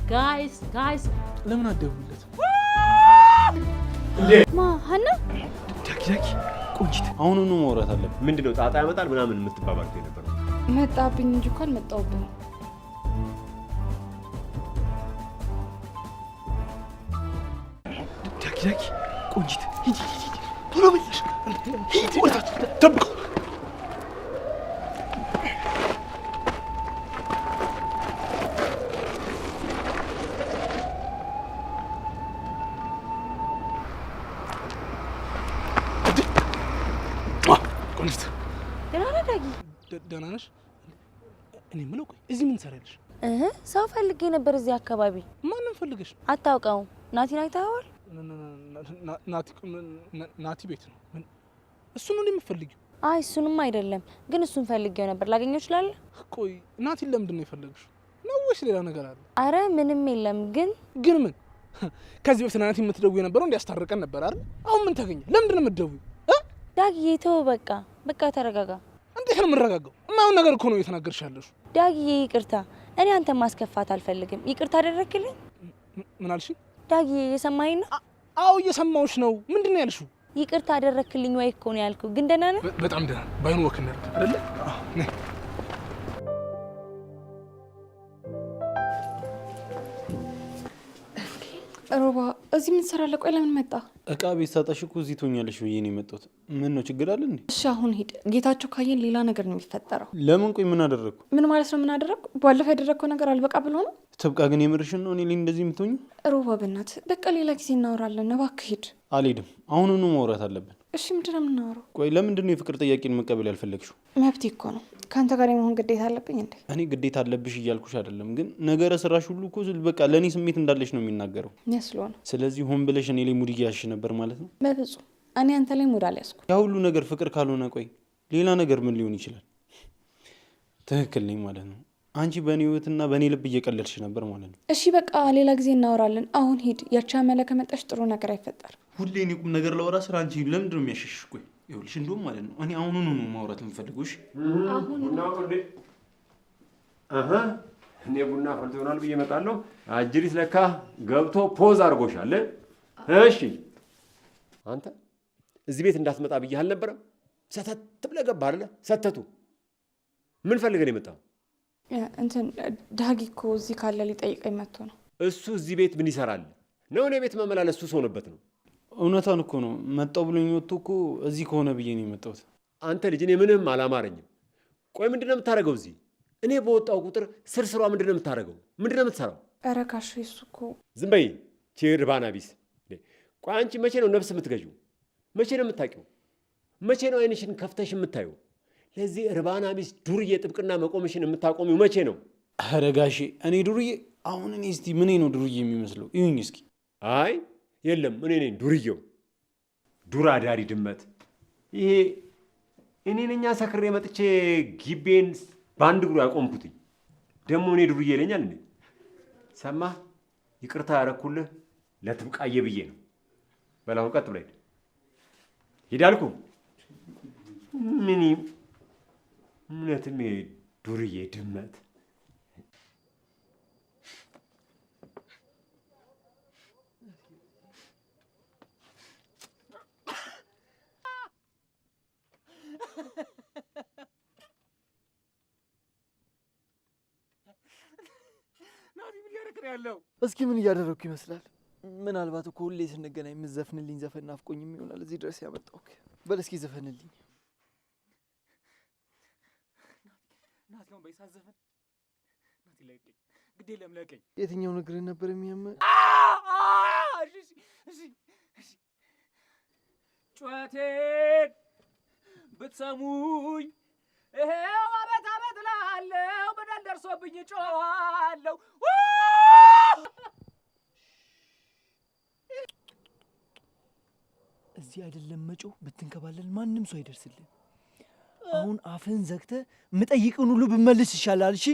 ጋይስ ለምን አደውልለት እንዴ ማሃና ዳኪ ቆንጂት አሁኑኑ ማውራት አለብን። ምንድነው ጣጣ ያመጣል ምናምን የምትባባል የነበረው? መጣብኝ እንጂ እንኳን መጣውብኝ። ዳኪ ቆንጂት ሂጂ ቶሎ በልሽ ሂጂ ወጣት ጠብቁ። ደህና ነሽ? እኔ የምለው ቆይ እዚህ ምን ትሰሪያለሽ? ሰው ፈልጌ ነበር እዚህ አካባቢ። ማንን ፈልገሽ? አታውቀውም? ናቲን አይተኸዋል? ናቲ ቤት ነው። እሱ ነው የምትፈልጊው? አይ እሱንም አይደለም፣ ግን እሱን ፈልጌው ነበር። ላገኘው እችላለሁ? ቆይ ናቲን ለምንድን ነው የፈለግሽው? ነው ወይስ ሌላ ነገር አለ? አረ ምንም የለም። ግን ምን? ከዚህ በፊት ናቲ የምትደውይ የነበረው እንዲያስታርቀን ነበር አይደል? አሁን ምን ተገኘ? ለምንድን ነው የምትደውይው? ዳግዬ ተው፣ በቃ ተረጋጋ። እንዴት ነው የምረጋጋው? የማይሆን ነገር እኮ ነው እየተናገርሽ ያለሽው። ዳግዬ ይቅርታ፣ እኔ አንተን ማስከፋት አልፈልግም። ይቅርታ አደረክልኝ? ምን አልሽ? ዳግዬ እየሰማኸኝ ነው? አዎ እየሰማሁሽ ነው። ምንድን ነው ያልሽው? ይቅርታ አደረክልኝ ወይ እኮ ነው ያልኩህ። ግን ደህና ነህ? በጣም ደህና ነኝ። ባይሆን ወክ እናድርግ አይደለ? ነይ ሮባ፣ እዚህ ምን ትሰራለህ? ቆይ ለምን መጣ? እቃ ቤት ሳጣሽ እኮ እዚህ ትሆኛለሽ ብዬ ነው የመጣሁት። ምን ነው ችግር አለ እንዴ? እሺ አሁን ሂድ። ጌታቸው ካየን ሌላ ነገር ነው የሚፈጠረው። ለምን? ቆይ ምን አደረግኩ? ምን ማለት ነው ምን አደረግኩ? ባለፈው ያደረግከው ነገር አልበቃ ብሎ ነው? ትብቃ። ግን የምርሽን ነው እኔ ላይ እንደዚህ የምትሆኙ? ሮባ በእናትህ በቃ ሌላ ጊዜ እናወራለን። እባክህ ሂድ። አልሄድም። አሁኑኑ ማውራት አለብን። እሺ ምንድን ነው የምናወራው? ቆይ ለምንድን ነው የፍቅር ጥያቄን መቀበል ያልፈለግሽው? መብቴ እኮ ነው። ከአንተ ጋር የመሆን ግዴታ አለብኝ እንዴ? እኔ ግዴታ አለብሽ እያልኩሽ አይደለም፣ ግን ነገረ ስራሽ ሁሉ እኮ በቃ ለእኔ ስሜት እንዳለሽ ነው የሚናገረው። ያስለሆነ ስለዚህ ሆን ብለሽ እኔ ላይ ሙድ እያያዝሽ ነበር ማለት ነው? በፍጹም እኔ አንተ ላይ ሙድ አልያዝኩም። ያ ሁሉ ነገር ፍቅር ካልሆነ ቆይ ሌላ ነገር ምን ሊሆን ይችላል? ትክክል ነኝ ማለት ነው። አንቺ በእኔ ህይወትና በእኔ ልብ እየቀለድሽ ነበር ማለት ነው። እሺ በቃ ሌላ ጊዜ እናወራለን። አሁን ሂድ። ያቺ አመለ ከመጣሽ ጥሩ ነገር አይፈጠርም። ሁሌ እኔ ቁም ነገር ላወራ ስራ አንቺ ለምንድን ነው የሚያሸሽሽ? ቆይ ይኸውልሽ እንደውም ማለት ነው እኔ አሁኑኑ ነው ማውራት የምፈልገው። እሺ አሁን እኔ ቡና ፈልቶ ይሆናል ብዬ እመጣለሁ። አጅሪት ለካ ገብቶ ፖዝ አድርጎሻል። እሺ አንተ እዚህ ቤት እንዳትመጣ ብዬሽ አልነበረም? ሰተት ብለህ ገባህ አይደለ? ሰተቱ ምን ፈልገህ ነው የመጣው? እንትን ዳጊ እኮ እዚህ ካለ ሊጠይቀኝ መጥቶ ነው። እሱ እዚህ ቤት ምን ይሰራል ነው? እኔ ቤት መመላለስ ሱስ ሆነበት ነው። እውነታን እኮ ነው። መጣው ብሎኝ ወጥቶ እኮ እዚህ ከሆነ ብዬ ነው የመጣሁት። አንተ ልጅ እኔ ምንም አላማረኝም። ቆይ ምንድን ነው የምታደርገው እዚህ? እኔ በወጣው ቁጥር ስርስሯ ምንድን ነው የምታደርገው? ምንድን ነው የምትሰራው? ኧረ ካሽ እሱ እኮ ዝም በይ ቺርባና ቢስ። ቆይ አንቺ መቼ ነው ነፍስ የምትገዢው? መቼ ነው የምታውቂው? መቼ ነው አይንሽን ከፍተሽ የምታዩ? ለዚህ እርባና ቢስ ዱርዬ ጥብቅና መቆምሽን የምታቆሚው መቼ ነው? ኧረ ጋሼ እኔ ዱርዬ? አሁን እኔ እስቲ ምን ነው ዱርዬ የሚመስለው? ይሁኝ እስኪ። አይ የለም እኔ ነኝ ዱርዬው፣ ዱር አዳሪ ድመት። ይሄ እኔ ነኝ ሰክሬ መጥቼ ግቤን በአንድ እግሩ ያቆምኩትኝ። ደግሞ እኔ ዱርዬ ይለኛል እንዴ? ሰማህ? ይቅርታ ያረኩልህ ለትብቃዬ ብዬ ነው። በላሁን ቀጥ ብለህ ሂድ አልኩህ። ምን እውነትም ዱርዬ ድመት። እስኪ ምን እያደረግኩ ይመስላል? ምናልባት እኮ ሁሌ ስንገናኝ የምትዘፍንልኝ ዘፈን ናፍቆኝም ይሆናል እዚህ ድረስ ያመጣሁህ። በል እስኪ ዘፈንልኝ። ናቲ ነው በይሳ ዘፈን። ናቲ ለቀኝ፣ ግዴ ለምለቀኝ። የትኛው ነገር ነበር የሚያመህ? እሺ ጩኸቴን ብትሰሙኝ ይሄው አቤት አቤት እላለሁ። በደል ደርሶብኝ ጮኻለሁ። እዚህ አይደለም መጮህ፣ ብትንከባለል ማንም ሰው አይደርስልህ። አሁን አፍህን ዘግተህ የምጠይቅን ሁሉ ብመልስ ይሻላል። እሺ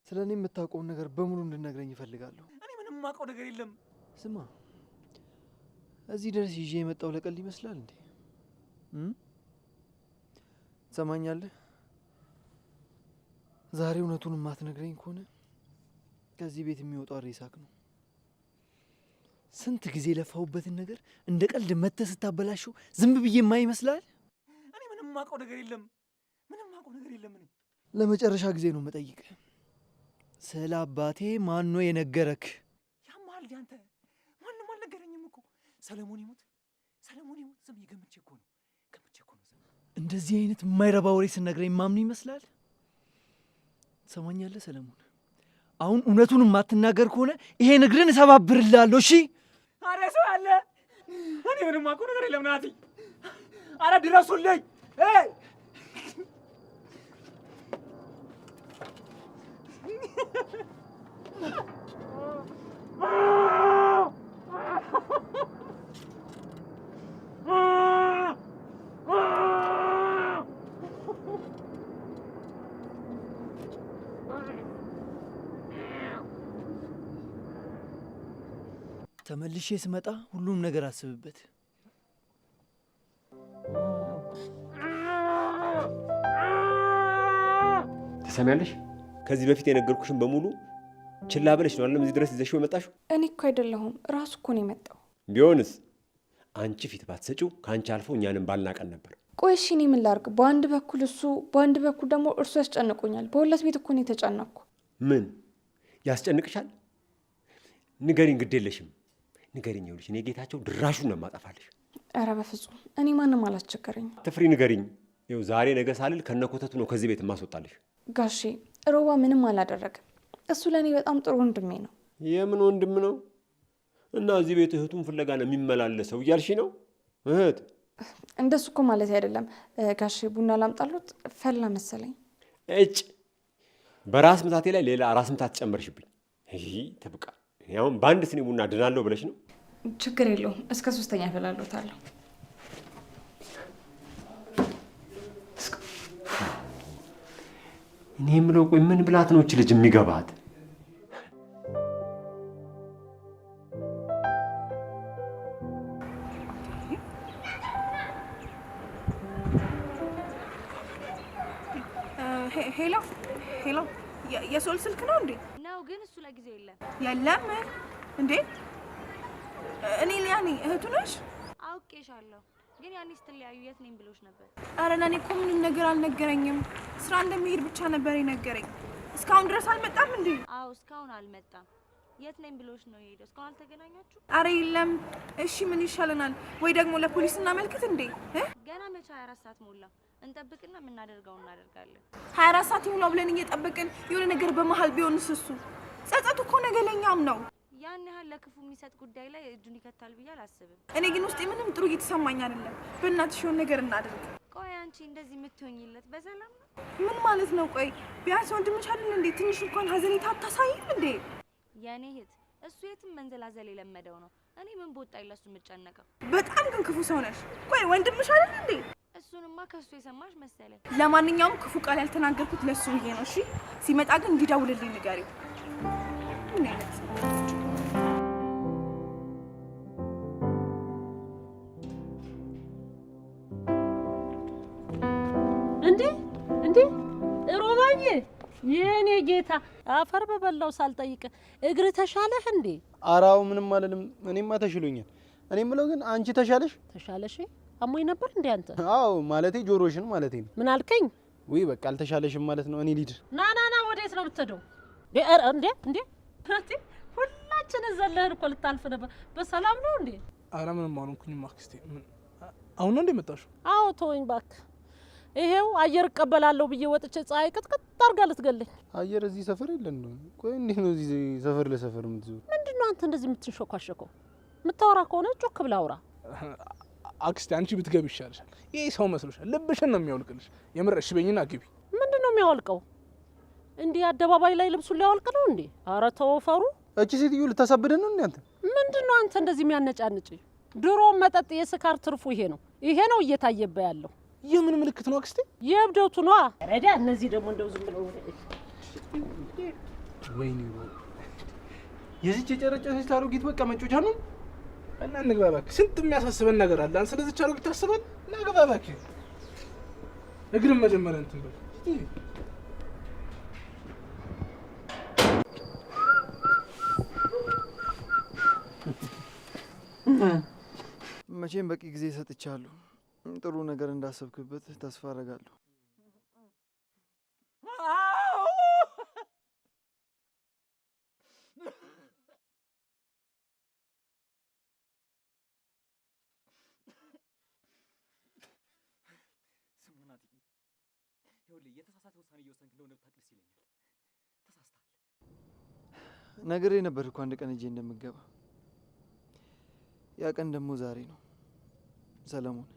ስለ እኔ የምታውቀውን ነገር በሙሉ እንድነግረኝ እፈልጋለሁ። እኔ ምንም የማውቀው ነገር የለም። ስማ፣ እዚህ ድረስ ይዤ የመጣው ለቀል ይመስላል እንዴ? ትሰማኛለህ? ዛሬ እውነቱን የማትነግረኝ ከሆነ ከዚህ ቤት የሚወጣው ሬሳክ ነው። ስንት ጊዜ ለፋውበትን ነገር እንደ ቀልድ መተህ ስታበላሸው ዝም ብዬ የማይመስላል? እኔ ምንም ማውቀው ነገር የለም። ለመጨረሻ ጊዜ ነው መጠይቅህ። ስለ አባቴ ማን ነው የነገረክ? ያማል ያንተ ማንም አልነገረኝም እኮ። ሰለሞን ይሙት ዝም ገምቼ እኮ ነው። እንደዚህ አይነት የማይረባ ወሬ ስነግረኝ ማምኑ ይመስላል? ሰማኛለህ ሰለሞን፣ አሁን እውነቱን የማትናገር ከሆነ ይሄ እግርን እሰባብርልሃለሁ። እሺ? አረ ሰው አለ። እኔ ምንም ማውቀው ነገር የለም ናቲ። አረ ድረሱልኝ። ተመልሼ ስመጣ ሁሉም ነገር አስብበት። ትሰሚያለሽ? ከዚህ በፊት የነገርኩሽን በሙሉ ችላ ብለሽ ነው አይደለም እዚህ ድረስ ይዘሽው የመጣሽው? እኔ እኮ አይደለሁም ራሱ እኮ ነው የመጣው። ቢሆንስ አንቺ ፊት ባትሰጪው ከአንቺ አልፎ እኛንም ባልናቀን ነበር። ቆይ እሺ እኔ ምን ላድርግ? በአንድ በኩል እሱ፣ በአንድ በኩል ደግሞ እርሱ ያስጨንቁኛል። በሁለት ቤት እኮ ነው የተጨነቅኩ። ምን ያስጨንቅሻል? ንገሪኝ፣ ግድ የለሽም ንገሪኝ። ይኸውልሽ እኔ ጌታቸው ድራሹን ነው የማጠፋልሽ። ኧረ በፍጹም እኔ ማንም አላስቸገረኝም። ትፍሪ፣ ንገሪኝ። ይኸው ዛሬ ነገ ሳልል ከነኮተቱ ነው ከዚህ ቤት የማስወጣልሽ። ጋሼ ሮባ ምንም አላደረግም። እሱ ለእኔ በጣም ጥሩ ወንድሜ ነው። የምን ወንድም ነው? እና እዚህ ቤት እህቱን ፍለጋ ነው የሚመላለሰው እያልሽ ነው? እህት እንደሱ እኮ ማለት አይደለም ጋሼ። ቡና ላምጣሉት? ፈላ መሰለኝ። እጭ በራስ ምታቴ ላይ ሌላ ራስ ምታት ጨመርሽብኝ። ተብቃ ያውም በአንድ ስኒ ቡና ድናለሁ ብለሽ ነው? ችግር የለውም እስከ 3ኛ እፈላልዎታለሁ። እኔ የምለው ቆይ ምን ብላት ነው እች ልጅ የሚገባት? ሄሎ የሶል ስልክ ነው እንዴ? ነው ግን እሱ ለጊዜው የለም። የለም እንዴ? እኔ ሊያኔ እህቱ ነሽ? አውቄሻለሁ ግን ያኔ ስትለያዩ የት ነኝ ብሎሽ ነበር። አረ ለኔ እኮ ምንም ነገር አልነገረኝም። ስራ እንደሚሄድ ብቻ ነበር የነገረኝ። እስካሁን ድረስ አልመጣም እንዴ? አዎ እስካሁን አልመጣም። የት ነኝ ብሎሽ ነው የሄደው? እስካሁን አልተገናኛችሁ? አረ የለም። እሺ ምን ይሻለናል? ወይ ደግሞ ለፖሊስ እናመልክት እንዴ? ገና መቼ 24 ሰዓት ሞላ። እንጠብቅና የምናደርገው እናደርጋለን። 24 ሰዓት ይሙላው ብለን እየጠበቅን የሆነ ነገር በመሃል ቢሆንስ? እሱ ጸጸቱ እኮ ነገ ለኛም ነው። ያን ያህል ለክፉ የሚሰጥ ጉዳይ ላይ እጁን ይከታል ብዬ አላስብም። እኔ ግን ውስጤ ምንም ጥሩ እየተሰማኝ አይደለም። በእናትሽ የሆነ ነገር እናድርግ። ቆይ አንቺ እንደዚህ የምትሆኝለት በሰላም ነው? ምን ማለት ነው? ቆይ ቢያንስ ወንድምሽ አይደል እንዴ? ትንሽ እንኳን ሀዘኔታ አታሳይም እንዴ? የኔ እህት እሱ የትም መንዘላዘል የለመደው ነው። እኔ ምን በወጣኝ ለሱ የምጨነቀው? በጣም ግን ክፉ ሰው ነሽ። ቆይ ወንድምሽ አይደል እንዴ? እሱንማ ከሱ የሰማሽ መሰለኝ። ለማንኛውም ክፉ ቃል ያልተናገርኩት ለሱ ብዬ ነው። እሺ ሲመጣ ግን እንዲደውልልኝ ንገሪው። ምን አይነት እንዴ ሮማዬ፣ የኔ ጌታ አፈር በበላው ሳልጠይቅ እግር ተሻለህ እንዴ? አራው ምንም አልልም። እኔማ ተሽሎኛል። እኔ የምለው ግን አንቺ ተሻለሽ? ተሻለሽ? አሞኝ ነበር እንዴ አንተ? አዎ ማለቴ ጆሮሽን ማለቴ ነው። ምን አልከኝ? ወይ በቃ አልተሻለሽም ማለት ነው። እኔ ልሂድ። ና ወዴት ነው የምትሄደው? እንዴ ሁላችንን ዘለህን እኮ ልታልፍ ነበር። በሰላም ነው እንዴ? ኧረ ምንም አልሆንኩኝም አክስቴ። አሁን ነው እንዴ መጣሽው? አዎ ተወኝ እባክህ። ይሄው አየር እቀበላለሁ ብዬ ወጥቼ ፀሐይ ቅጥቅጥ አድርጋ ልትገለኝ። አየር እዚህ ሰፈር የለ እንደው። ቆይ እንዴት ነው እዚህ ሰፈር ለሰፈር የምትዞር? ምንድነው አንተ እንደዚህ የምትንሾካሸከው? የምታወራ ከሆነ ጮክ ብለህ አውራ። አክስቴ አንቺ ብትገቢ ይሻልሻል። ይሄ ሰው መስሎሻል። ልብሽን ነው የሚያወልቅልሽ። የምር እሺ በይኝና ግቢ። ምንድነው የሚያወልቀው? እንዲህ አደባባይ ላይ ልብሱን ሊያወልቅ ነው እንዴ? ኧረ ተወፈሩ። እቺ ሴትዮ ልታሳብደን ነው እንዴ አንተ? ምንድነው አንተ እንደዚህ የሚያነጫንጭ? ድሮ መጠጥ የስካር ትርፉ ይሄ ነው። ይሄ ነው እየታየበ ያለው። የምን ምልክት ነው አክስቴ? የእብደቱ ነዋ። ረዳ እነዚህ ደግሞ እንደው ዝም ብለው ወይኔ የዚች የጨረጨሰች አሮጊት በቃ መጮቻ ነው። እና እንግባ እባክህ። ስንት የሚያሳስበን ነገር አለ። አንተ ስለዚህ አሮጊት ታስበን እና ግባ እባክህ። እግርም መጀመሪያ እንትን በል መቼም በቂ ጊዜ ሰጥቻለሁ። ጥሩ ነገር እንዳሰብክበት ተስፋ አደርጋለሁ። የተሳሳተ ውሳኔ እየወሰንክ እንደሆነ ብታውቅ ደስ ይለኛል። ተሳስተሃል። ነግሬ ነበር እኮ አንድ ቀን እጄ እንደምገባ። ያ ቀን ደግሞ ዛሬ ነው። ሰለሞን፣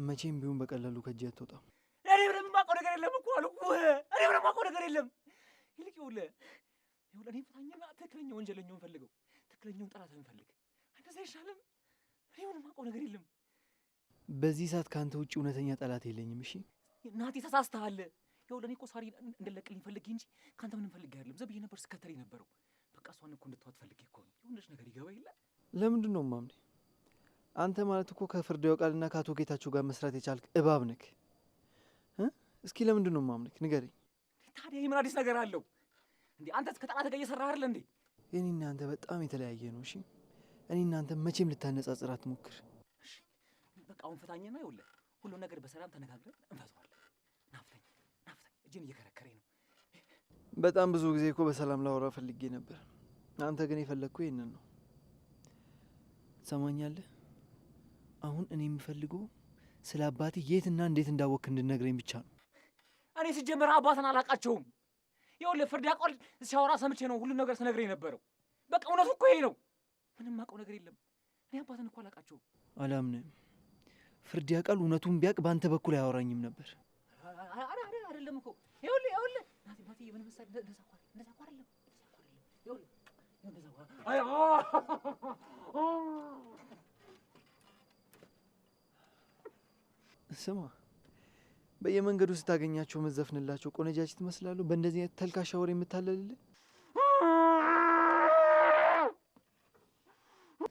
መቼም ቢሆን በቀላሉ ከእጄ አትወጣም። እኔ ምንም የማውቀው ነገር የለም እኮ አልኩህ። እኔ ምንም የማውቀው ነገር የለም። ይልቅ ይኸውልህ እኔን ፍታኝና ትክክለኛ ወንጀለኛውን ፈልገው፣ ትክክለኛውን ጠላትህን ፈልግ። እንደዛ አይሻልም? እኔ ምንም የማውቀው ነገር የለም። በዚህ ሰዓት ከአንተ ውጭ እውነተኛ ጠላት የለኝም። እሺ ናቲ፣ ተሳስተሃል። ይኸውልህ እኔ እኮ ሳሪ እንድለቅልኝ ፈልጌ እንጂ ከአንተ ምንም ፈልጌ አይደለም። ዝም ብዬ ነበር ስከተል የነበረው። በቃ እሷን እኮ እንድትዋት ፈልጌ እኮ ነው። የሆነች ነገር ይገባ የለ። ለምንድን ነው ማምኔ? አንተ ማለት እኮ ከፍርድ ያውቃልና ከአቶ ጌታቸው ጋር መስራት የቻልክ እባብ ነክ። እስኪ ለምንድን ነው ማምነክ? ንገረኝ። ታዲያ የምን አዲስ ነገር አለው እንዴ? አንተስ ከጠላት ጋር እየሰራህ አይደል እንዴ? የኔና አንተ በጣም የተለያየ ነው። እሺ እኔና አንተ መቼም ልታነጻጽር አትሞክር። እሺ በቃ አሁን ፍታኝና ይኸውልህ ሁሉን ነገር በሰላም ተነጋግረን እንፈታዋለን። ናፍተኝ እጄን እየከረከረኝ ነው። በጣም ብዙ ጊዜ እኮ በሰላም ላወራ ፈልጌ ነበር። አንተ ግን የፈለግከው ይህንን ነው። ትሰማኛለህ? አሁን እኔ የምፈልገው ስለ አባቴ የትና እንዴት እንዳወቅክ እንድነግረኝ ብቻ ነው። እኔ ሲጀመር አባትን አላውቃቸውም። ይኸውልህ ፍርድ ያውቃል ሲያወራ ሰምቼ ነው ሁሉን ነገር ስነግረኝ የነበረው። በቃ እውነቱ እኮ ይሄ ነው። ምንም አውቀው ነገር የለም። እኔ አባትን እኮ አላውቃቸውም። አላምንም። ፍርድ ያውቃል እውነቱን ቢያውቅ በአንተ በኩል አያወራኝም ነበር። አይደለም እኮ ይኸውልህ ናቲ ምን መሰለህ እንደዛ እኮ አይደለም። ይኸውልህ እንደዛ ስማ፣ በየመንገዱ ስታገኛቸው መዘፍንላቸው ቆነጃጅት ትመስላሉ። በእንደዚህ አይነት ተልካሻ ወሬ የምታለልልህ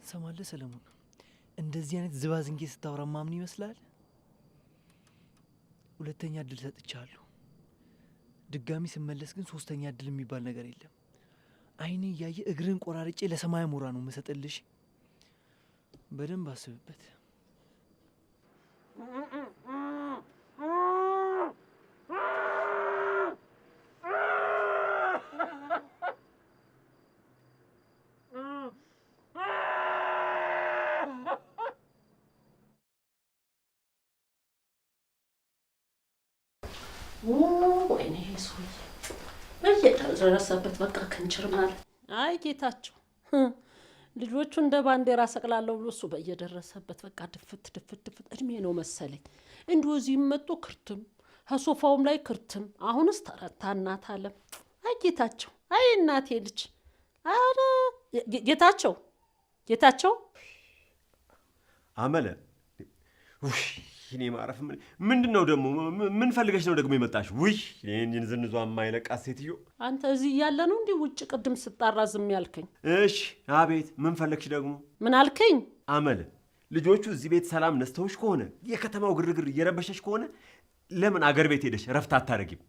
ሰማለህ ሰለሞን? እንደዚህ አይነት ዝባዝንጌ ስታወራ ማምን ይመስላል? ሁለተኛ እድል ሰጥቻለሁ። ድጋሚ ስመለስ ግን ሶስተኛ እድል የሚባል ነገር የለም። አይኔ እያየ እግርን ቆራርጬ ለሰማይ ሞራ ነው የምሰጥልሽ። በደንብ አስብበት። ወይኔ ሰውዬ በየደረሰበት በቃ ክንችር ማለት። አይ ጌታቸው ልጆቹ እንደ ባንዲራ ሰቅላለሁ ብሎ እሱ በየደረሰበት በቃ ድፍት እድሜ ነው መሰለኝ። እንዲሁ እዚህም መጡ ክርትም፣ ከሶፋውም ላይ ክርትም። አሁንስ ተረታ እናት አለም። አይ ጌታቸው፣ አይ እናቴ ልጅ። አረ ጌታቸው አመለ እኔ ማረፍ ምንድን ነው ደግሞ? ምን ፈልገሽ ነው ደግሞ የመጣሽ? ውይ እኔን ዝንዟ የማይለቃት ሴትዮ። አንተ እዚህ እያለ ነው እንዲህ ውጭ ቅድም ስጣራ ዝም ያልከኝ? እሺ አቤት፣ ምን ፈለግሽ ደግሞ? ምን አልከኝ? አመለ ልጆቹ እዚህ ቤት ሰላም ነስተውሽ ከሆነ የከተማው ግርግር እየረበሸሽ ከሆነ ለምን አገር ቤት ሄደሽ ረፍት አታረጊም?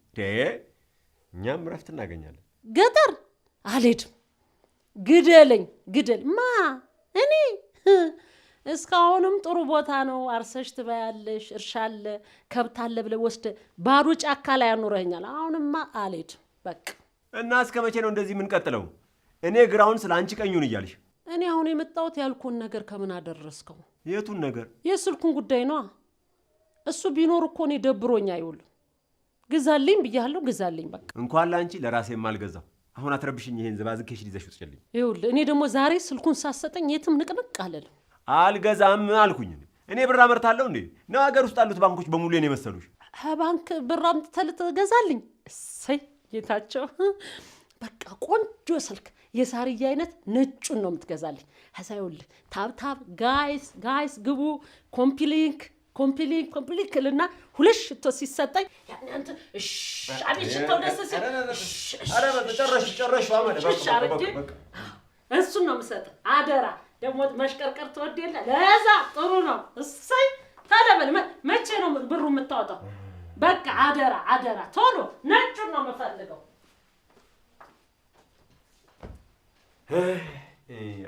እኛም ረፍት እናገኛለን። ገጠር አልሄድም። ግደለኝ ግደል ማ እኔ እስካሁንም ጥሩ ቦታ ነው። አርሰሽ ትበያለሽ፣ እርሻ አለ፣ ከብት አለ ብለህ ወስደህ ባዶ ጫካ ላይ ያኖረኛል። አሁንማ አልሄድም በቃ። እና እስከ መቼ ነው እንደዚህ የምንቀጥለው? እኔ ግራውን ስለ አንቺ ቀኙን እያልሽ። እኔ አሁን የመጣሁት ያልኩን ነገር ከምን አደረስከው? የቱን ነገር? የስልኩን ጉዳይ ነዋ። እሱ ቢኖር እኮ እኔ ደብሮኛ አይውልም። ግዛልኝ ብያለሁ፣ ግዛልኝ በቃ። እንኳን ለአንቺ ለራሴም አልገዛው። አሁን አትረብሽኝ። ይሄን ዝባዝንኬሽ ይዘሽ ውስጭልኝ። ይኸውልህ እኔ ደግሞ ዛሬ ስልኩን ሳሰጠኝ የትም ንቅንቅ አልልም። አልገዛም አልኩኝ። እኔ ብር አመርታለሁ እንዴ? ነው ሀገር ውስጥ ያሉት ባንኮች በሙሉ የኔ መሰሉሽ? ባንክ ብር አምጥተህ ልትገዛልኝ? እሰይ ጌታቸው፣ በቃ ቆንጆ ስልክ የሳርዬ አይነት ነጩን ነው የምትገዛልኝ። ከዛ ይኸውልህ ታብታብ ጋይስ ግቡ ኮምፕሊንክ ልና ሁለት ሽቶ ሲሰጠኝ ያኔ አንተ አቤት ሽታው ደስ ሲል ጨረሽ እሱን ነው የምሰጥህ አደራ። ደግሞ መሽቀርቀር ትወድ የለ ለዛ ጥሩ ነው። እሰይ ታለበል መቼ ነው ብሩ የምታወጣው? በቃ አደራ ቶሎ ነጩን ነው የምፈልገው።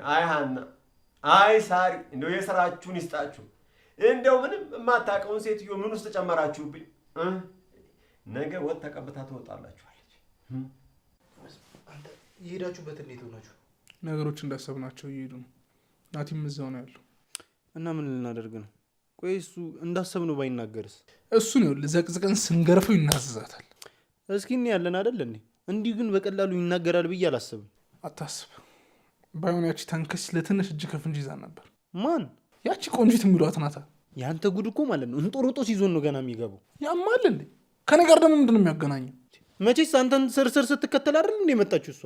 አይ ሀና አይ ሳሪ እንደው የሥራችሁን ይስጣችሁ። እንደው ምንም የማታውቀውን ሴትዮ ምን ውስጥ ጨመራችሁብኝ? ነገ ወጥ ተቀብታ ትወጣላችኋለች። አንተ የሄዳችሁበት እንዴት ሆናችሁ? ነገሮች እንዳሰብናቸው እየሄዱ ነው። ናቲም እዛው ነው ያለው። እና ምን ልናደርግ ነው? ቆይ እሱ እንዳሰብነው ባይናገርስ? እሱን ይኸውልህ ዘቅዝቀን ስንገርፈው ይናዘዛታል። እስኪ እኔ ያለን አይደል እንዴ? እንዲህ ግን በቀላሉ ይናገራል ብዬ አላሰብም። አታስብ። ባይሆን ያቺ ተንከስ ለትንሽ እጅ ከፍንጅ ይዛ ነበር። ማን? ያቺ ቆንጂት የሚሏት ናታ። ያንተ ጉድ እኮ ማለት ነው እንጦሮጦስ ይዞን ነው ገና የሚገባው። ያማል እንዴ? ከኔ ጋር ደግሞ ምንድን ነው የሚያገናኘው? መቼስ አንተን ስርስር ስትከተል አይደል እንዴ መጣችሁ? እሷ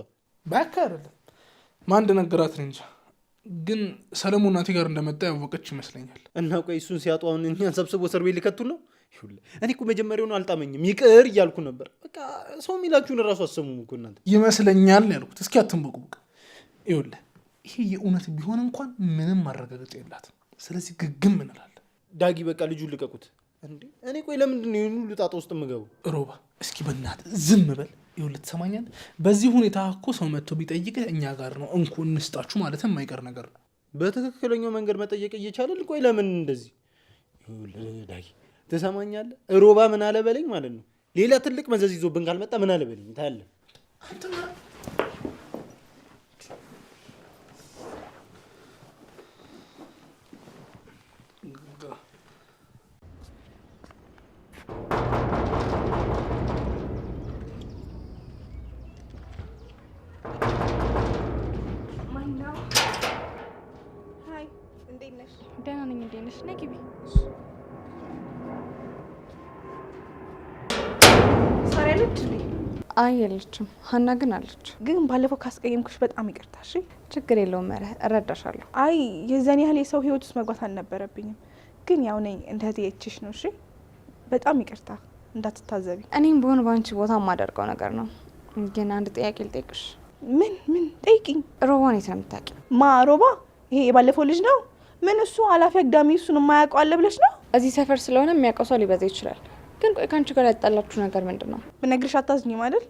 ባካ አይደለም ማን እንደነገራት እንጃ፣ ግን ሰለሞን ናቲ ጋር እንደመጣ ያወቀች ይመስለኛል። እና ቆይ እሱን ሲያጡ አሁን እኛን ሰብስቦ እስር ቤት ሊከቱን ነው? እኔ እኮ መጀመሪያውን አልጣመኝም ይቅር እያልኩ ነበር። በቃ ሰው የሚላችሁን እራሱ አሰሙም እኮ እናንተ። ይመስለኛል ያልኩት። እስኪ አትንበቁብቅ። ይኸውልህ ይሄ የእውነት ቢሆን እንኳን ምንም ማረጋገጫ የላትም። ስለዚህ ግግም እንላለን። ዳጊ በቃ ልጁን ልቀቁት እንዴ! እኔ ቆይ ለምንድን ነው ይህን ሁሉ ጣጣ ውስጥ የምገቡ? ሮባ እስኪ በእናትህ ዝም በል። ይኸውልህ ትሰማኛለህ? በዚህ ሁኔታ እኮ ሰው መጥቶ ቢጠይቅህ እኛ ጋር ነው እንኩ እንስጣችሁ ማለት የማይቀር ነገር ነው። በትክክለኛው መንገድ መጠየቅ እየቻለን ቆይ ለምን እንደዚህ? ይኸውልህ ዳጊ ትሰማኛለህ? ሮባ ምን አለ በለኝ ማለት ነው። ሌላ ትልቅ መዘዝ ይዞብን ካልመጣ ምን አለ በለኝ ታያለህ። ደህና ነኝ። እንዴት ነሽ? ነይ ግቢ። ሳሪ አለች እንዴ? አይ የለችም። ሀና ግን አለች። ግን ባለፈው ካስቀየምኩሽ በጣም ይቅርታ። እሺ ችግር የለውም። መርህ እረዳሻለሁ። አይ የዛን ያህል የሰው ህይወት ውስጥ መግባት አልነበረብኝም። ግን ያው ነኝ እንደዚህ የችሽ ነው። እሺ በጣም ይቅርታ እንዳትታዘቢ። እኔም በሆነ ባንቺ ቦታ የማደርገው ነገር ነው። ግን አንድ ጥያቄ ልጠይቅሽ። ምን ጠይቂኝ። ሮባን የት ነው የምታውቂው? ማ ሮባ? ይሄ የባለፈው ልጅ ነው? ምን እሱ አላፊ አግዳሚ እሱን የማያውቀው አለ ብለሽ ነው? እዚህ ሰፈር ስለሆነ የሚያውቀው ሰው ሊበዛ ይችላል። ግን ቆይ ከአንቺ ጋር ያጣላችሁ ነገር ምንድን ነው? ብነግርሽ አታዝኝም አይደል?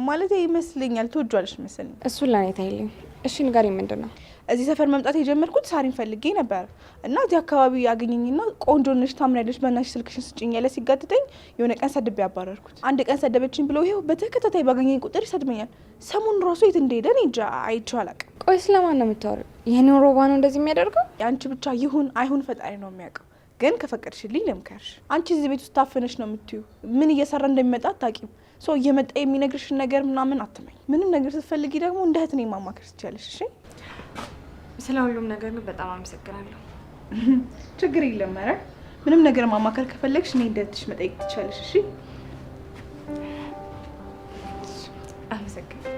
ማለት ይመስለኛል ትወጇለሽ መሰለኝ። እሱን ለእኔ ታይልኝ። እሺ ንገሪኝ፣ ምንድን ነው? እዚህ ሰፈር መምጣት የጀመርኩት ሳሪን ፈልጌ ነበር እና እዚህ አካባቢ ያገኘኝና ቆንጆ ነሽ ታምሪያለሽ በእናትሽ ስልክሽን ስጭኝ ያለ ሲጋጥጠኝ የሆነ ቀን ሰድቤ ያባረርኩት። አንድ ቀን ሰደበችኝ ብሎ ይኸው በተከታታይ ባገኘኝ ቁጥር ይሰድመኛል። ሰሞኑን ራሱ የት እንደሄደ እኔ እንጃ አይቼው አላውቅም። ቆይ ስለማን ነው የምታወሪው? ይህንን ሮባ ነው እንደዚህ የሚያደርገው? የአንቺ ብቻ ይሁን አይሁን ፈጣሪ ነው የሚያውቀው። ግን ከፈቀድሽልኝ ልምከርሽ። አንቺ እዚህ ቤት ውስጥ ታፍነሽ ነው የምትዩ። ምን እየሰራ እንደሚመጣ አታውቂም። ሰው እየመጣ የሚነግርሽን ነገር ምናምን አትመኝ። ምንም ነገር ስትፈልጊ ደግሞ እንደ እህት እኔን ማማከር ትችያለሽ። እሺ ስለ ሁሉም ነገር ግን በጣም አመሰግናለሁ። ችግር የለም። ኧረ ምንም ነገር ማማከር ከፈለግሽ እኔ እንደ እህትሽ መጠየቅ ትችያለሽ። እሺ አመሰግናለሁ።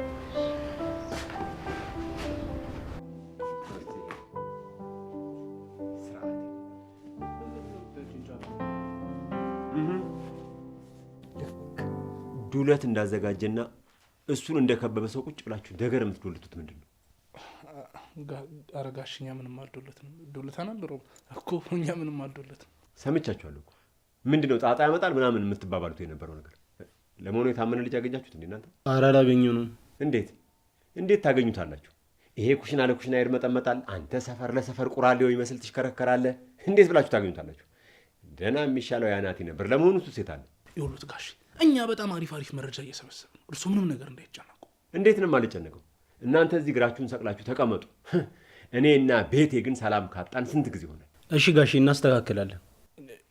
ዱለት እንዳዘጋጀና እሱን እንደከበበ ሰው ቁጭ ብላችሁ ነገር የምትዶልቱት ምንድን ነው? አረጋሽ እኛ ምንም አልዶለትም። ዶለታናል ሮባ እኮ እኛ ምንም አልዶለትም። ሰምቻችኋለሁ እኮ ምንድን ነው ጣጣ ያመጣል ምናምን የምትባባሉት የነበረው ነገር። ለመሆኑ የታመነ ልጅ ያገኛችሁት እንዴ እናንተ? ኧረ አላገኘነውም። እንዴት ታገኙታላችሁ? ይሄ ኩሽና ለኩሽና ይርመጠመጣል። አንተ ሰፈር ለሰፈር ቁራሌው ይመስል ትሽከረከራለህ። እንዴት ብላችሁ ታገኙታላችሁ? ደህና የሚሻለው ያናቲ ነበር። ለመሆኑ እሱ ሴት አለ? ይኸውልህ ጋሽ እኛ በጣም አሪፍ መረጃ እየሰበሰብን እርሱ ምንም ነገር እንዳይጨነቁ። እንዴት ነው የማልጨነቀው? እናንተ እዚህ እግራችሁን ሰቅላችሁ ተቀመጡ። እኔና ቤቴ ግን ሰላም ካጣን ስንት ጊዜ ሆነ? እሺ ጋሼ እናስተካክላለን።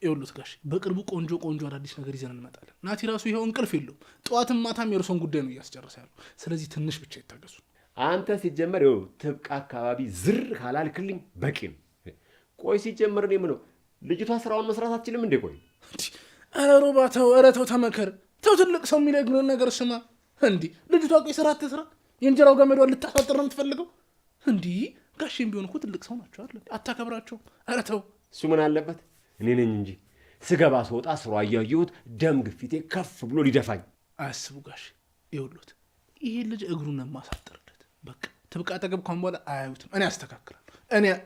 ይኸውልህ ጋሽ በቅርቡ ቆንጆ አዳዲስ ነገር ይዘን እንመጣለን። ናቲ ራሱ ይኸው እንቅልፍ የለውም። ጠዋትም ማታም የእርሶን ጉዳይ ነው እያስጨረሰ ያለው። ስለዚህ ትንሽ ብቻ ይታገሱ። አንተ ሲጀመር ይኸው ትብቃ አካባቢ ዝር ካላልክልኝ በቂ ነው። ቆይ ሲጀመር እኔ ምነው ልጅቷ ስራውን መስራት አትችልም እንዴ? ቆይ ኧረ ሮባ ተው፣ ኧረ ተው ተመከር፣ ተው ትልቅ ሰው የሚነግርህን ነገር ስማ። እንዲህ ልጅቷ ቆይ ስራ አትስራ፣ የእንጀራው ገመዷን ልታሳጥር ነው የምትፈልገው? እንዲህ ጋሼም ቢሆን እኮ ትልቅ ሰው ናቸው አይደል? አታከብራቸውም? ኧረ ተው። እሱ ምን አለበት? እኔ ነኝ እንጂ ስገባ ስወጣ ስሯ እያየሁት ደም ግፊቴ ከፍ ብሎ ሊደፋኝ። አያስቡ ጋሼ፣ ይኸውልዎት ይሄ ልጅ እግሩን የማሳጥርለት በቃ ትብቃ አጠገብ ካሁን በኋላ አያዩትም። እኔ አስተካክላለሁ።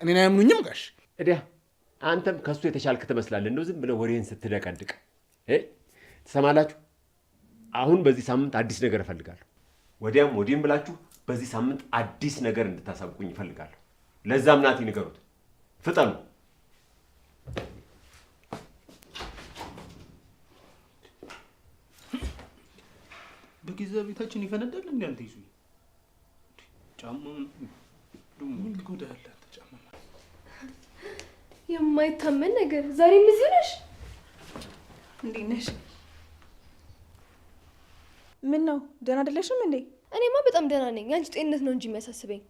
እኔን አያምኑኝም ጋሼ። እዲያ አንተም ከሱ የተሻልክ ትመስላለህ። እንደው ዝም ብለህ ወሬን ስትደቀድቅ ትሰማላችሁ። አሁን በዚህ ሳምንት አዲስ ነገር እፈልጋለሁ። ወዲያም ወዲህም ብላችሁ በዚህ ሳምንት አዲስ ነገር እንድታሳብቁኝ እፈልጋለሁ። ለዛም ናቲ ንገሩት። ፍጠኑ። በገዛ ቤታችን ይፈነዳል እንዴ? አንተ ይዙ ጫማውን ምን ልጎዳል? አንተ ጫማ የማይታመን ነገር። ዛሬም እዚህ ነሽ? እንዴት ነሽ? ምን ነው ደህና አይደለሽም እንዴ? እኔማ በጣም ደህና ነኝ። ያንቺ ጤንነት ነው እንጂ የሚያሳስበኝ።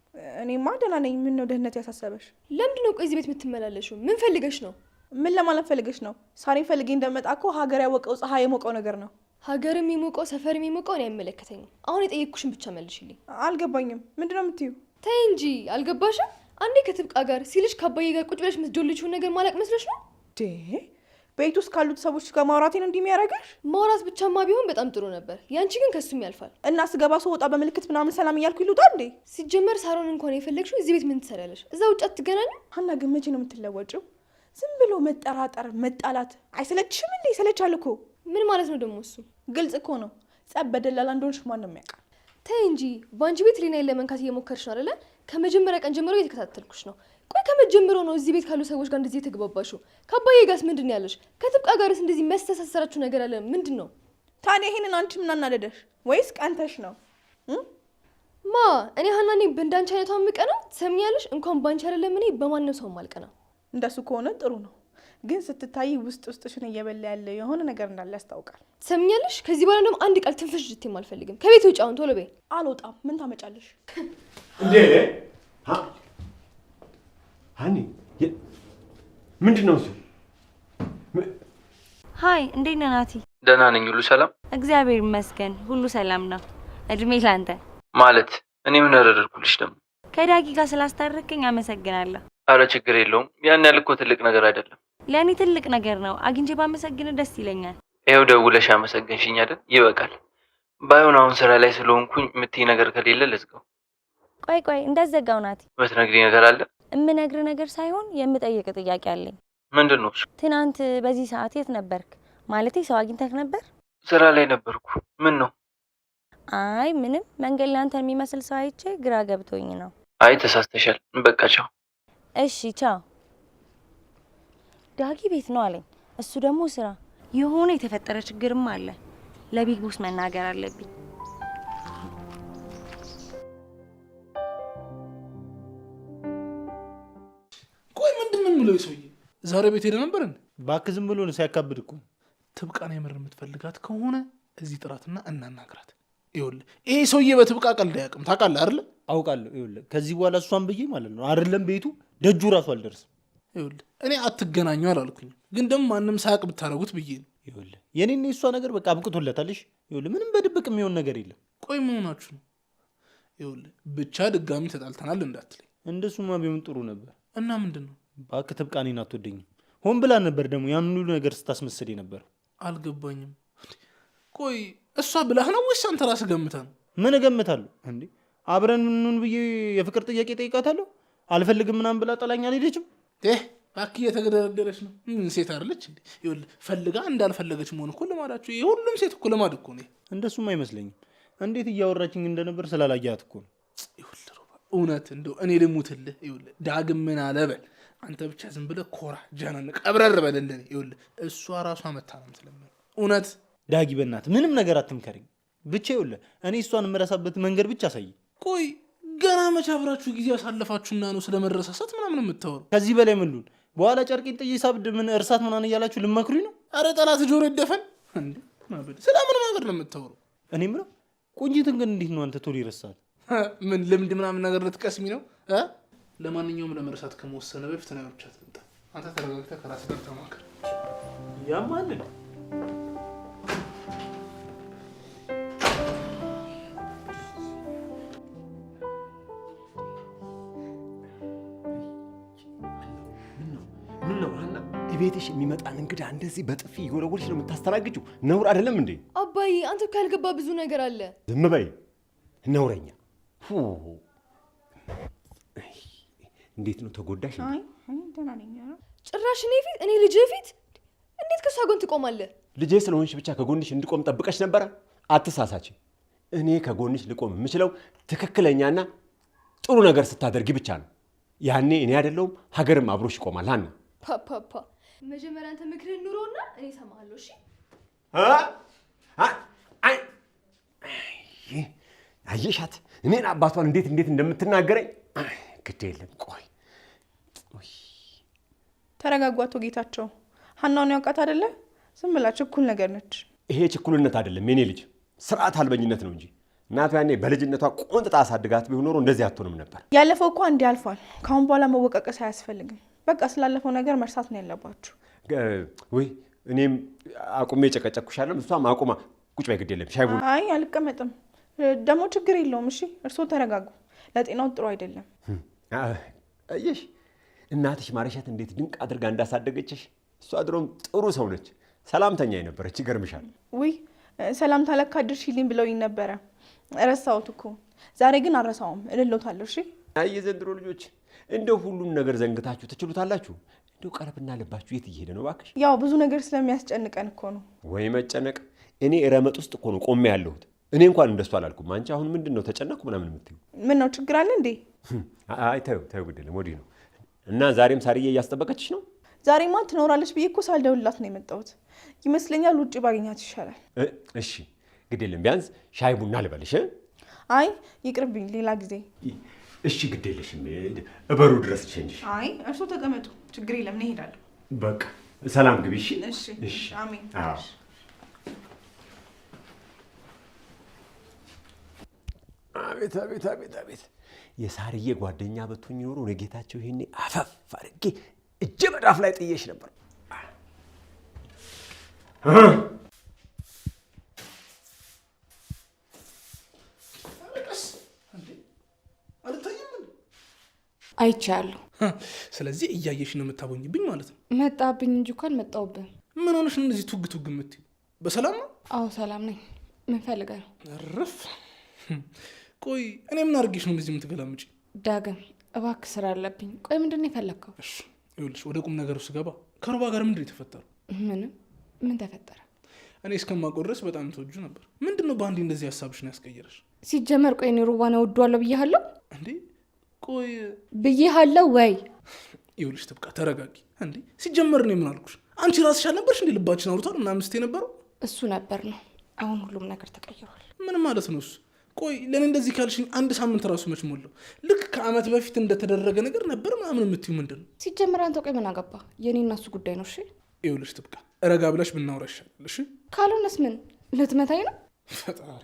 እኔማ ደህና ነኝ። ምን ነው ደህንነት ያሳሰበሽ? ለምንድን ነው ቆይ እዚህ ቤት የምትመላለሽው? ምን ፈልገሽ ነው? ምን ለማለት ፈልገሽ ነው? ሳሪን ፈልጌ እንደመጣ እኮ ሀገር ያወቀው ፀሐይ የሞቀው ነገር ነው። ሀገር የሚሞቀው ሰፈር የሚሞቀው እኔ አይመለከተኝም። አሁን የጠየቅኩሽን ብቻ መልሽልኝ። አልገባኝም። ምንድን ነው የምትይው? ተይ እንጂ አልገባሽም? አንዴ ከትብቃ ጋር ሲልሽ ከአባዬ ጋር ቁጭ ብለሽ የምትዶልችውን ነገር ማላቅ መስሎሽ ነው? ቤት ውስጥ ካሉት ሰዎች ጋር ማውራቴን እንዲህ የሚያደርግሽ? ማውራት ብቻማ ቢሆን በጣም ጥሩ ነበር። ያንቺ ግን ከሱም ያልፋል። እና ስገባ ስወጣ በምልክት ምናምን ሰላም እያልኩ ይሉጣ እንዴ? ሲጀመር ሳሮን እንኳን የፈለግሽው እዚህ ቤት ምን ትሰሪያለሽ? እዛ ውጭ አትገናኙ? ሀና ግን መቼ ነው የምትለወጭው? ዝም ብሎ መጠራጠር፣ መጣላት አይሰለችሽም እንዴ? ይሰለቻል እኮ። ምን ማለት ነው ደግሞ እሱ? ግልጽ እኮ ነው። ጸብ በደላላ እንደሆንሽ ማንም ያውቃል። ተይ እንጂ በአንቺ ቤት ሊናይን ለመንካት እየሞከርሽ ነው አይደለ? ከመጀመሪያ ቀን ጀምሮ እየተከታተልኩሽ ነው። ቆይ ከመጀመሩ ነው እዚህ ቤት ካሉ ሰዎች ጋር እንደዚህ የተግባባሽው? ከአባዬ ጋርስ ምንድን ነው ያለሽ? ከትብቃ ጋርስ እንደዚህ የሚያስተሳሰራችሁ ነገር አለ? ምንድን ነው ታዲያ? ይሄንን አንቺ ምን አናደደሽ? ወይስ ቀንተሽ ነው? ማ እኔ ሀና ነኝ በእንዳንቺ አይነቷ የምቀናው? ትሰሚኛለሽ? እንኳን ባንቺ አይደለም እኔ በማንም ሰው ማልቀናው። እንደሱ ከሆነ ጥሩ ነው። ግን ስትታይ ውስጥ ውስጥሽን እየበላ ያለ የሆነ ነገር እንዳለ ያስታውቃል። ትሰሚኛለሽ? ከዚህ በኋላ ደግሞ አንድ ቃል ትንፍሽ ልትይም አልፈልግም። ከቤት ውጭ አሁን ቶሎ በይ። አልወጣም። ምን ታመጫለሽ እንዴ? ሀኒ ምንድን ነው እሱ? ሀይ እንዴት ነህ ናቲ? ደህና ነኝ። ሁሉ ሰላም? እግዚአብሔር ይመስገን ሁሉ ሰላም ነው። እድሜ ላንተ። ማለት እኔ ምን አደረግኩልሽ ደግሞ? ከዳጊ ጋር ስላስታረከኝ አመሰግናለሁ። አረ ችግር የለውም። ያን ያህል እኮ ትልቅ ነገር አይደለም። ለእኔ ትልቅ ነገር ነው። አግኝቼ ባመሰግን ደስ ይለኛል። ይኸው ደውለሽ አመሰገንሽኝ አይደል? ይበቃል። ባይሆን አሁን ስራ ላይ ስለሆንኩኝ የምትይ ነገር ከሌለ ልዝጋው። ቆይ እንዳትዘጋው ናቲ። የምትነግሪኝ ነገር አለ? የምነግር ነገር ሳይሆን የምጠይቅ ጥያቄ አለኝ። ምንድን ነው እሱ? ትናንት በዚህ ሰዓት የት ነበርክ? ማለቴ ሰው አግኝተህ ነበር? ስራ ላይ ነበርኩ። ምን ነው? አይ ምንም፣ መንገድ ላይ አንተን የሚመስል ሰው አይቼ ግራ ገብቶኝ ነው። አይ ተሳስተሻል። በቃ ቻው። እሺ ቻው። ዳጊ ቤት ነው አለኝ። እሱ ደግሞ ስራ። የሆነ የተፈጠረ ችግርም አለ። ለቢግ ቦስ መናገር አለብኝ። ቆይ ምንድን ነው የሚለው ሰውዬ? ዛሬ ቤት ሄደ ነበር እንዴ? እባክህ ዝም ብሎ ነው ሲያካብድ እኮ። ትብቃን የምር የምትፈልጋት ከሆነ እዚህ ጥራትና እናናግራት። ይኸውልህ ይሄ ሰውዬ በትብቃ ቀልድ አያውቅም። ታውቃለህ አይደለ? አውቃለሁ። ይኸውልህ ከዚህ በኋላ እሷን ብዬ ማለት ነው አይደለም ቤቱ ደጁ ራሱ አልደርስም። ይኸውልህ እኔ አትገናኙ አላልኩኝም፣ ግን ደግሞ ማንም ሳያውቅ ብታረጉት ብዬ ነው። ይኸውልህ የኔና የእሷ ነገር በቃ አብቅቶለታልሽ። ይኸውልህ ምንም በድብቅ የሚሆን ነገር የለም። ቆይ ምን ሆናችሁ ነው? ይኸውልህ ብቻ ድጋሚ ተጣልተናል እንዳትለኝ። እንደሱማ ቢሆን ጥሩ ነበር። እና ምንድን ነው? እባክህ ትብቃ እኔን አትወደኝም። ሆን ብላ ነበር ደግሞ ያን ሁሉ ነገር ስታስመስል የነበረው። አልገባኝም። ቆይ እሷ ብላህ ነው ወይስ አንተ ራስህ ገምተህ ነው? ምን እገምታለሁ እንዴ? አብረን ምንሆን ብዬ የፍቅር ጥያቄ ጠይቃታለሁ። አልፈልግም ምናምን ብላ ጠላኝ አልሄደችም። እባክህ እየተገደረደረች ነው። ምን ሴት አይደለች እንዴ? ይኸውልህ ፈልጋ እንዳልፈለገች መሆን እኮ ልማዳችሁ። የሁሉም ሴት እኮ ልማድ እኮ ነው። እንደሱም አይመስለኝም። እንዴት እያወራችኝ እንደነበር ስላላያት እኮ ነው። ይኸውልህ እውነት እንደው እኔ ልሙትልህ። ይኸውልህ ዳግም ምን አለበል አንተ ብቻ ዝም ብለህ ኮራ ጃናን ቀብረር በል እንደኔ። ይኸውልህ እሷ ራሷ መታመም ስለምን እውነት ዳጊ በእናትህ ምንም ነገር አትምከረኝ ብቻ። ይኸውልህ እኔ እሷን የምረሳበት መንገድ ብቻ አሳይ። ቆይ ገና መቼ አብራችሁ ጊዜ ያሳለፋችሁና ነው ስለ መረሳሳት ምናምን የምታወሩ? ከዚህ በላይ ምን ልሁን? በኋላ ጨርቄን ጥዬ ሳብድ ምን እርሳት ምናምን እያላችሁ ልመክሩኝ ነው? አረ ጠላት ጆሮ ይደፈን እንዴ! ስለምን ማበድ ነው የምታወሩ? እኔ ምነው ቆንጂትን ግን እንዴት ነው አንተ ቶሎ ይረሳት? ምን ልምድ ምናምን ነገር ልትቀስሚ ነው? ለማንኛውም ለመረሳት ከመወሰነ በፊት ነገሮች አትምጣ። አንተ ተረጋግተህ ከራስህ ጋር ተማከር። ያማል ቤትሽ የሚመጣን እንግዳ እንደዚህ በጥፊ እየወረወርሽ ነው የምታስተናግጂው? ነውር አይደለም እንዴ? አባዬ አንተ እኮ ያልገባ ብዙ ነገር አለ። ዝም በይ ነውረኛ። እንዴት ነው ተጎዳሽ? አይ እኔ ደህና ነኝ። ጭራሽ እኔ ፊት እኔ ልጅ ፊት እንዴት ከሷ ጎን ትቆማለህ? ልጄ ስለሆንሽ ብቻ ከጎንሽ እንድቆም ጠብቀሽ ነበረ? አትሳሳች። እኔ ከጎንሽ ልቆም የምችለው ትክክለኛና ጥሩ ነገር ስታደርጊ ብቻ ነው። ያኔ እኔ አይደለሁም ሀገርም አብሮሽ ይቆማል። ሀና ፓፓፓ መጀመሪያ አንተ ምክርህን ኑሮና እኔ እሰማሃለሁ። እሺ አየሻት እኔን አባቷን እንዴት እንደምትናገረኝ። ግድ የለም ቆይ ተረጋጉ አቶ ጌታቸው። ሀናውን ያውቃት አይደለ? ዝም ብላ ችኩል ነገር ነች። ይሄ ችኩልነት አይደለም የኔ ልጅ፣ ስርዓት አልበኝነት ነው እንጂ እናቷ ያኔ በልጅነቷ ቆንጥጣ አሳድጋት ቢሆን ኖሮ እንደዚህ አትሆንም ነበር። ያለፈው እኮ እንዲህ አልፏል። ካሁን በኋላ መወቃቀስ አያስፈልግም። በቃ ስላለፈው ነገር መርሳት ነው ያለባችሁ። ወይ እኔም አቁሜ ጨቀጨኩሻለሁ፣ እሷም አቁማ ቁጭ በይ። ግድ የለም ሻይ ቡና። አይ አልቀመጥም። ደግሞ ችግር የለውም። እሺ እርስዎ ተረጋጉ። ለጤናው ጥሩ አይደለም። አየሽ እናትሽ ማረሻት እንዴት ድንቅ አድርጋ እንዳሳደገችሽ። እሷ ድሮም ጥሩ ሰው ነች፣ ሰላምተኛ የነበረች። ይገርምሻል። ውይ ሰላምታ ለካ አድርሽልኝ ብለውኝ ነበረ፣ ረሳሁት እኮ። ዛሬ ግን አልረሳውም፣ እልሎታለሁ። እሺ አይ የዘንድሮ ልጆች እንደው ሁሉን ነገር ዘንግታችሁ ትችሉታላችሁ። እንደው ቀረብና ልባችሁ የት እየሄደ ነው እባክሽ? ያው ብዙ ነገር ስለሚያስጨንቀን እኮ ነው። ወይ መጨነቅ! እኔ ረመጥ ውስጥ እኮ ነው ቆሜ ያለሁት። እኔ እንኳን እንደሱ አላልኩም። አንቺ አሁን ምንድን ነው ተጨነቅኩ ምናምን የምትይው? ምን ነው ችግር አለ እንዴ? አይ ተይው ግድ የለም ወዲህ ነው። እና ዛሬም ሳርዬ እያስጠበቀችሽ ነው? ዛሬማ ትኖራለች ብዬ እኮ ሳልደውልላት ነው የመጣሁት። ይመስለኛል ውጭ ባገኛት ይሻላል። እሺ ግድ የለም ቢያንስ ሻይ ቡና ልበልሽ። አይ ይቅርብኝ፣ ሌላ ጊዜ። እሺ ግድ የለሽም፣ እበሩ ድረስ ትሸኝሽ። አይ እርስዎ ተቀመጡ፣ ችግር የለም፣ እኔ እሄዳለሁ። በቃ ሰላም ግቢ። እሺ እሺ፣ አሜን። አቤት አቤት አቤት አቤት! የሳርዬ ጓደኛ በትሆኝ ኖሮ እኔ ጌታቸው ይሄኔ አፈፍ አድርጌ እጀ መዳፍ ላይ ጥየሽ ነበር። አይቻለሁ። ስለዚህ እያየሽ ነው የምታቦኝብኝ ማለት ነው? መጣብኝ እንጂ እኮ አልመጣሁብህም። ምን ሆነሽ ነው እንደዚህ ቱግ ቱግ የምትይው? በሰላም ነው? አዎ ሰላም ነኝ። ምን ፈልገህ ነው? እረፍ። ቆይ እኔ ምን አድርጌሽ ነው እንደዚህ የምትገላምጪ? ዳግም እባክህ ስራ አለብኝ። ቆይ ምንድን ነው የፈለግከው? እሺ ይኸውልሽ፣ ወደ ቁም ነገሩ ስገባ ከሩባ ጋር ምንድን ነው የተፈጠረው? ምንም። ምን ተፈጠረ? እኔ እስከማውቀው ድረስ በጣም ተወጁ ነበር። ምንድን ነው በአንዴ እንደዚህ ሀሳብሽን ያስቀየረሽ? ሲጀመር ቆይ እኔ ሩባን እወደዋለሁ ብዬሃለሁ እንዴ? ቆይ ብዬሃለሁ ወይ? ይኸውልሽ ትብቃ፣ ተረጋጊ። እንዴ ሲጀመር እኔ ምን አልኩሽ? አንቺ ራስሽ አልነበርሽ እንዴ ልባችን አውርቷል ምናምን ስትይ የነበረው? እሱ ነበር ነው። አሁን ሁሉም ነገር ተቀይሯል። ምን ማለት ነው እሱ? ቆይ ለእኔ እንደዚህ ካልሽኝ አንድ ሳምንት ራሱ መች ሞላው? ልክ ከዓመት በፊት እንደተደረገ ነገር ነበር ምናምን የምትይው ምንድን ነው? ሲጀመር አንተ ቆይ ምን አገባ? የኔ እና እሱ ጉዳይ ነው። እሺ ይኸውልሽ ትብቃ፣ ረጋ ብለሽ ብናወራ ይሻላል። እሺ ካልሆነስ ምን ልትመታኝ ነው? ፈጣሪ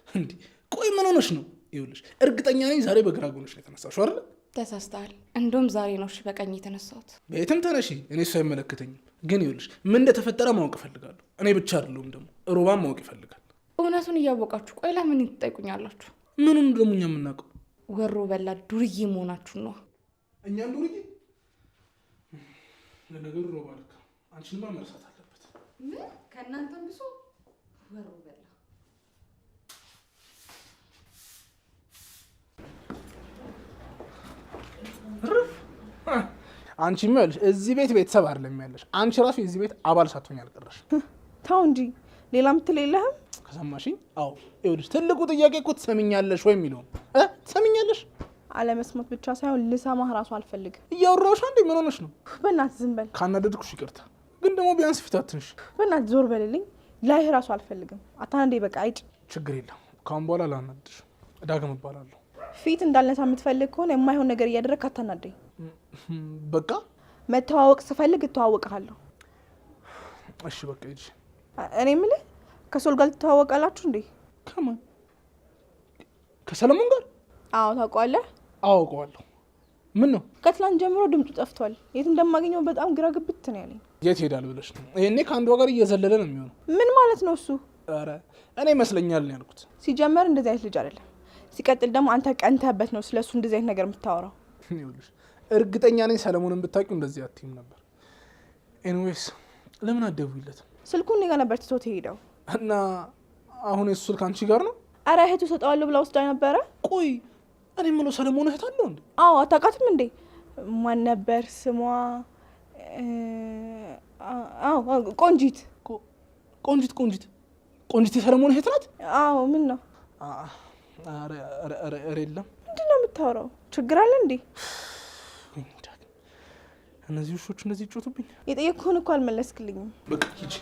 እንዴ! ቆይ ምን ሆነሽ ነው? ይኸውልሽ እርግጠኛ ነኝ ዛሬ በግራ ጎንሽ ነው የተነሳሽው አይደል? ተሳስተሃል። እንደውም ዛሬ ነው እሺ በቀኝ የተነሳሁት። ቤትም ተነሺ፣ እኔ እሱ አይመለከተኝም። ግን ይኸውልሽ ምን እንደተፈጠረ ማወቅ እፈልጋለሁ። እኔ ብቻ አይደለሁም ደግሞ ሩባም ማወቅ ይፈልጋል። እውነቱን እያወቃችሁ ቆይ ለምን ትጠይቁኛላችሁ? ምኑን ደግሞ እኛ የምናውቀው? ወሮ በላ ዱርዬ መሆናችሁን ነው። እኛም ዱርዬ? ለነገሩ ሩባ ልክ ነው። አንቺንማ መርሳት አለበት። ከእናንተም ብሶ ወሮ በላ። አንቺ ይኸውልሽ እዚህ ቤት ቤተሰብ አይደለም ያለሽ። አንቺ ራሱ የዚህ ቤት አባል ሳትሆኝ አልቀረሽ። ተው እንጂ ሌላ ምትል የለህም? ከሰማሽኝ? አዎ ይኸውልሽ ትልቁ ጥያቄ እኮ ትሰሚኛለሽ ወይ የሚለው ነው። ትሰሚኛለሽ? አለመስማት ብቻ ሳይሆን ልሰማህ ራሱ አልፈልግም። እያወራሁሽ አንዴ ምን ሆነሽ ነው? በእናትህ ዝም በል። ካናደድኩሽ ይቅርታ፣ ግን ደግሞ ቢያንስ ፊት አትንሽ። በእናትህ ዞር በልልኝ። ላይህ ራሱ አልፈልግም። አታናዴ በቃ አይጭ። ችግር የለም ካሁን በኋላ ላናድሽ። ዳግም እባላለሁ። ፊት እንዳልነሳ የምትፈልግ ከሆነ የማይሆን ነገር እያደረግክ አታናደኝ። በቃ መተዋወቅ ስፈልግ እተዋወቅሃለሁ። እሺ በቃ ሂጂ። እኔ የምልህ ከሶል ጋር ትተዋወቃላችሁ እንዴ? ከማን? ከሰለሞን ጋር? አዎ ታውቀዋለህ? አውቀዋለሁ። ምን ነው? ከትላንት ጀምሮ ድምፁ ጠፍቷል። የት እንደማገኘው በጣም ግራ ግብት ነው ያለኝ። የት ሄዳል ብለሽ ነው? ይሄኔ ከአንዷ ጋር እየዘለለ ነው የሚሆነው። ምን ማለት ነው እሱ? ኧረ እኔ ይመስለኛል ነው ያልኩት። ሲጀመር እንደዚህ አይነት ልጅ አይደለም። ሲቀጥል ደግሞ አንተ ቀንተህበት ነው ስለሱ እንደዚህ አይነት ነገር የምታወራው። ይኸውልሽ እርግጠኛ ነኝ ሰለሞንን ብታውቂው እንደዚህ አትይም ነበር። ኤኒዌይስ ለምን አትደውይለትም? ስልኩን እኔ ጋር ነበር ትቶት ሄደው እና አሁን የሱ ስልክ አንቺ ጋር ነው? አረ እህቱ ሰጠዋለሁ ብላ ወስዳ ነበረ። ቆይ እኔ የምለው ሰለሞን እህት አለው እንዴ? አዎ አታውቃትም እንዴ? ማን ነበር ስሟ? አዎ ቆንጂት። ቆንጂት የሰለሞን እህት ናት? አዎ ምን ነው? ኧረ የለም። ምንድን ነው የምታወራው? ችግር አለ እንዴ? እነዚህ ውሾች እንደዚህ ይጮቱብኝ። የጠየቅኩህን እኮ አልመለስክልኝም። በቃ ሂጂ።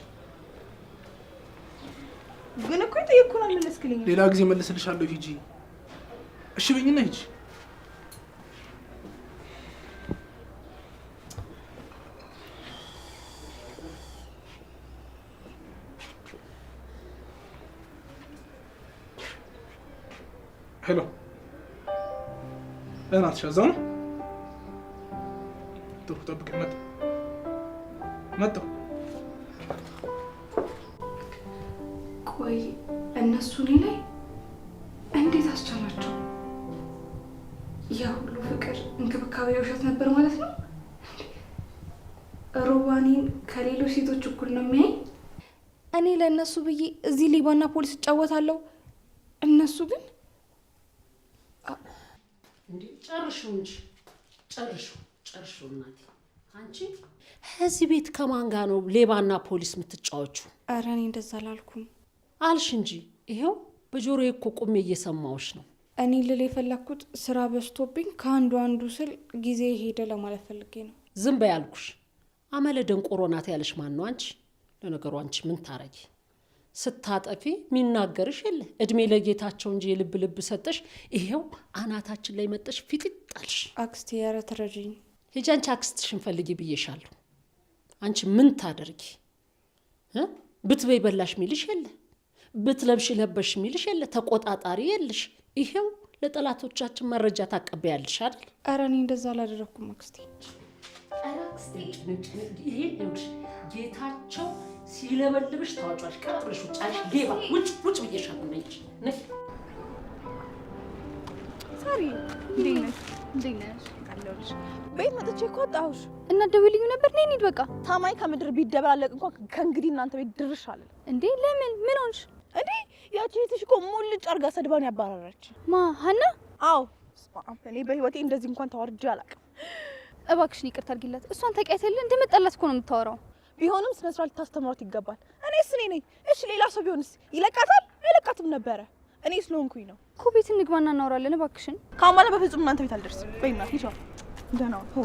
ግን እኮ የጠየቅኩህን አልመለስክልኝም። ሌላ ጊዜ መልስልሻለሁ። ሂጂ። እሺ በይኝና ሂጂ። ሄሎ እናትሽ እዛው ነው? ጥሩ ጠብቅ። መጣሁ። ቆይ እነሱ እኔ ላይ እንዴት አስቻላቸው? ያ ሁሉ ፍቅር፣ እንክብካቤ ውሸት ነበር ማለት ነው? ሮባኔን ከሌሎች ሴቶች እኩል ነው የሚያይ? እኔ ለእነሱ ብዬ እዚህ ሌባና ፖሊስ እጫወታለሁ፣ እነሱ ግን እንዴ ጨርሹ እንጂ ጨርሹ እናቴ። አንቺ እዚህ ቤት ከማን ጋር ነው ሌባና ፖሊስ የምትጫወቹ? ኧረ እኔ እንደዛ አላልኩም አልሽ እንጂ ይሄው በጆሮዬ እኮ ቁሜ እየሰማሁሽ ነው። እኔ ልል የፈለኩት ስራ በዝቶብኝ ከአንዱ አንዱ ስል ጊዜ ሄደ ለማለት ፈልጌ ነው። ዝም በይ አልኩሽ። አመለ ደንቆሮ ናት ያለሽ ማን ነው? አንቺ። ለነገሩ አንቺ ምን ታረጊ? ስታጠፊ ሚናገርሽ የለ። እድሜ ለጌታቸው እንጂ የልብ ልብ ሰጠሽ። ይሄው አናታችን ላይ መጠሽ ፊጥጣልሽ። አክስቴ ኧረ ተረጂኝ። ሂጂ አንቺ አክስትሽን ፈልጊ ብዬሻለሁ። አንቺ ምን ታደርጊ? ብትበይ በላሽ ሚልሽ የለ፣ ብትለብሽ ለበሽ ሚልሽ የለ፣ ተቆጣጣሪ የለሽ። ይሄው ለጠላቶቻችን መረጃ ታቀበያለሽ አይደል? ኧረ እኔ እንደዛ አላደረኩም አክስቴ። ኧረ አክስቴ ይሄ ጌታቸው ሲለበልብሽ ታዋጫሽ ቀጥረሽ ውጭ አልሽ። ሌባ ውጭ ብዬሻለሁ። ነይ ሳሪ፣ እንዴት ነሽ? አለሁልሽ። ቤት መጥቼ እኮ አጣሁሽ እና ደውልኝ ነበር። ነይ እንሂድ በቃ። ታማኝ ከምድር ቢደበላለቅ እንኳን ከእንግዲህ እናንተ ቤት ድርሽ አለ እንዴ? ለምን? ምን ሆንሽ እንዴ? ያቺ እህትሽ እኮ ሙልጭ አርጋ ሰድባን ያባረረች። ማ ሀና? አዎ። እኔ በህይወቴ እንደዚህ እንኳን ተዋርጄ አላውቅም። እባክሽን ይቅርታ አድርጊላት። እሷን ታውቂያት የለ እንደመጣላት እኮ ነው የምታወራው። ቢሆንም ስነ ስርዓት ልታስተምሯት ይገባል። እኔስ እኔ ነኝ። እሺ ሌላ ሰው ቢሆንስ ይለቃታል? አይለቃትም ነበረ። እኔ ስለሆንኩኝ ነው እኮ። ቤት እንግባና እናወራለን እባክሽን። ካሁን በኋላ በፍጹም እናንተ ቤት አልደርስም። በይና ይቻው ደህና ሆ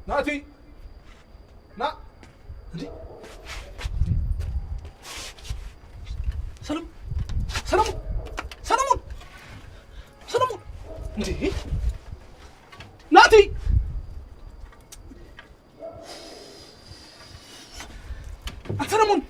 ናቲ ና እንዴ! ሰለሞን እንዴ! ናቲ ሰለሞን